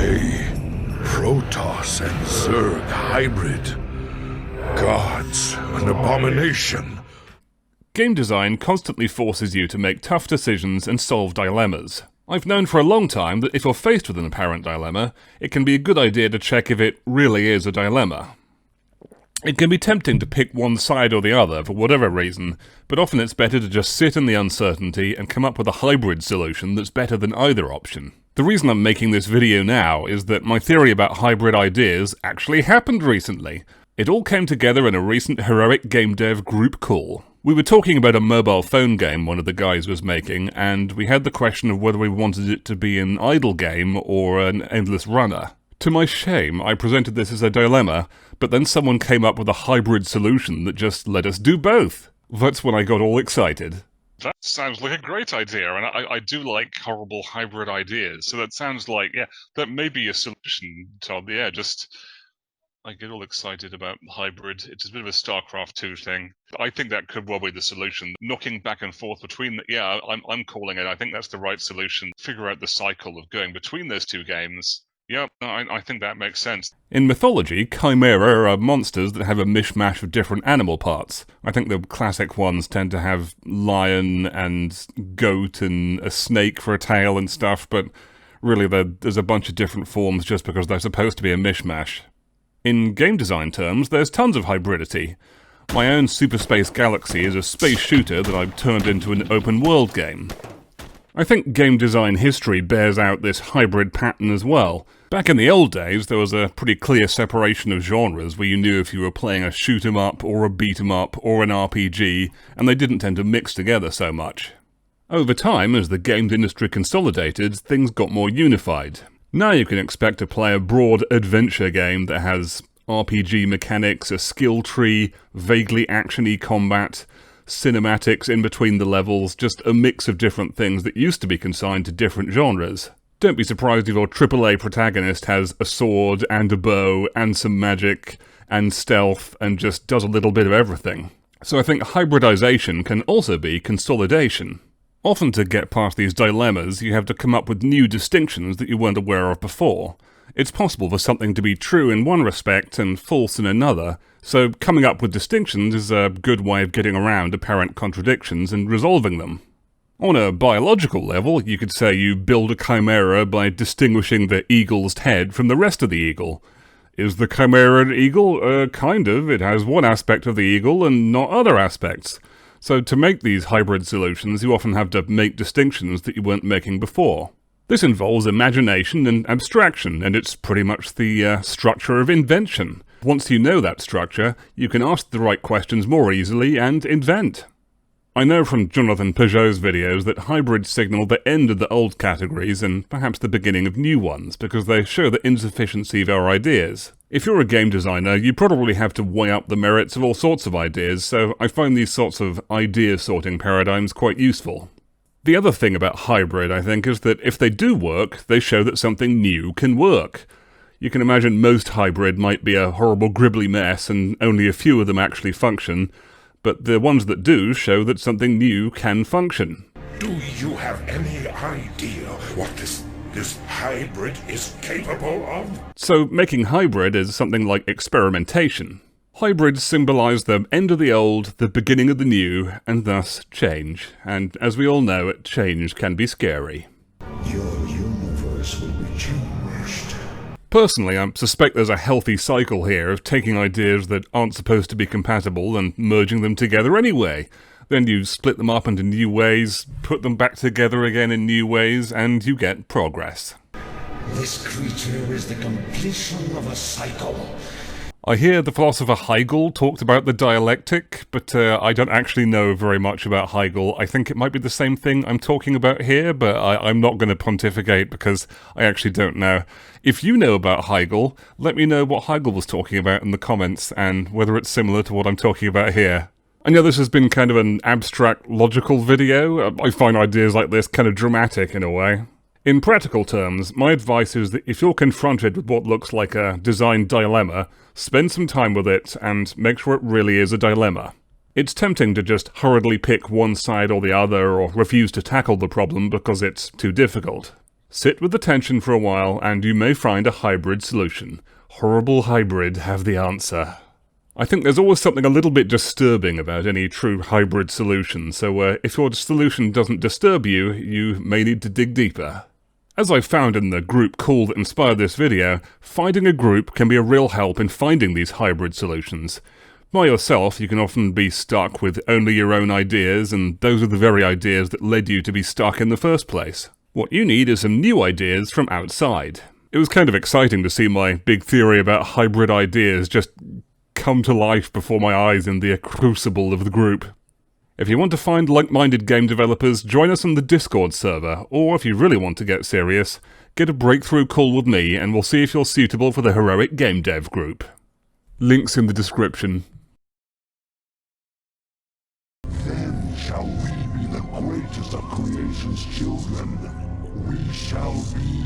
A Protoss and Zerg hybrid. Gods, an abomination. Game design constantly forces you to make tough decisions and solve dilemmas. I've known for a long time that if you're faced with an apparent dilemma, it can be a good idea to check if it really is a dilemma. It can be tempting to pick one side or the other for whatever reason, but often it's better to just sit in the uncertainty and come up with a hybrid solution that's better than either option. The reason I'm making this video now is that my theory about hybrid ideas actually happened recently. It all came together in a recent heroic game dev group call. We were talking about a mobile phone game one of the guys was making, and we had the question of whether we wanted it to be an idle game or an endless runner. To my shame, I presented this as a dilemma, but then someone came up with a hybrid solution that just let us do both. That's when I got all excited. That sounds like a great idea, and I do like horrible hybrid ideas, so that sounds like, yeah, that may be a solution, Todd. Yeah, just... I get all excited about hybrid. It's a bit of a StarCraft 2 thing. I think that could well be the solution. Knocking back and forth between I'm calling it. I think that's the right solution. Figure out the cycle of going between those two games. Yeah, I think that makes sense. In mythology, Chimera are monsters that have a mishmash of different animal parts. I think the classic ones tend to have lion and goat and a snake for a tail and stuff, but really there's a bunch of different forms just because they're supposed to be a mishmash. In game design terms, there's tons of hybridity. My own Super Space Galaxy is a space shooter that I've turned into an open-world game. I think game design history bears out this hybrid pattern as well. Back in the old days, there was a pretty clear separation of genres where you knew if you were playing a shoot-'em-up or a beat-'em-up or an RPG, and they didn't tend to mix together so much. Over time, as the games industry consolidated, things got more unified. Now you can expect to play a broad adventure game that has RPG mechanics, a skill tree, vaguely action-y combat, cinematics in between the levels, just a mix of different things that used to be consigned to different genres. Don't be surprised if your AAA protagonist has a sword and a bow and some magic and stealth and just does a little bit of everything. So I think hybridization can also be consolidation. Often to get past these dilemmas, you have to come up with new distinctions that you weren't aware of before. It's possible for something to be true in one respect and false in another, so coming up with distinctions is a good way of getting around apparent contradictions and resolving them. On a biological level, you could say you build a chimera by distinguishing the eagle's head from the rest of the eagle. Is the chimera an eagle? Kind of. It has one aspect of the eagle and not other aspects. So to make these hybrid solutions, you often have to make distinctions that you weren't making before. This involves imagination and abstraction, and it's pretty much the structure of invention. Once you know that structure, you can ask the right questions more easily and invent. I know from Jonathan Pageau's videos that hybrids signal the end of the old categories and perhaps the beginning of new ones, because they show the insufficiency of our ideas. If you're a game designer, you probably have to weigh up the merits of all sorts of ideas, so I find these sorts of idea-sorting paradigms quite useful. The other thing about hybrid, I think, is that if they do work, they show that something new can work. You can imagine most hybrid might be a horrible gribbly mess and only a few of them actually function, but the ones that do show that something new can function. Do you have any idea what this hybrid is capable of? So making hybrid is something like experimentation. Hybrids symbolize the end of the old, the beginning of the new, and thus change. And as we all know, change can be scary. Your universe will be changed. Personally, I suspect there's a healthy cycle here of taking ideas that aren't supposed to be compatible and merging them together anyway. Then you split them up into new ways, put them back together again in new ways, and you get progress. This creature is the completion of a cycle. I hear the philosopher Hegel talked about the dialectic, but I don't actually know very much about Hegel. I think it might be the same thing I'm talking about here, but I'm not going to pontificate because I actually don't know. If you know about Hegel, let me know what Hegel was talking about in the comments and whether it's similar to what I'm talking about here. I know this has been kind of an abstract, logical video. I find ideas like this kind of dramatic in a way. In practical terms, my advice is that if you're confronted with what looks like a design dilemma, spend some time with it and make sure it really is a dilemma. It's tempting to just hurriedly pick one side or the other or refuse to tackle the problem because it's too difficult. Sit with the tension for a while, and you may find a hybrid solution. Horrible hybrid have the answer. I think there's always something a little bit disturbing about any true hybrid solution, so if your solution doesn't disturb you, you may need to dig deeper. As I found in the group call that inspired this video, finding a group can be a real help in finding these hybrid solutions. By yourself, you can often be stuck with only your own ideas, and those are the very ideas that led you to be stuck in the first place. What you need is some new ideas from outside. It was kind of exciting to see my big theory about hybrid ideas just come to life before my eyes in the crucible of the group. If you want to find like-minded game developers, join us on the Discord server, or if you really want to get serious, get a breakthrough call with me and we'll see if you're suitable for the heroic game dev group. Links in the description. Then shall we be the greatest of creation's children. We shall be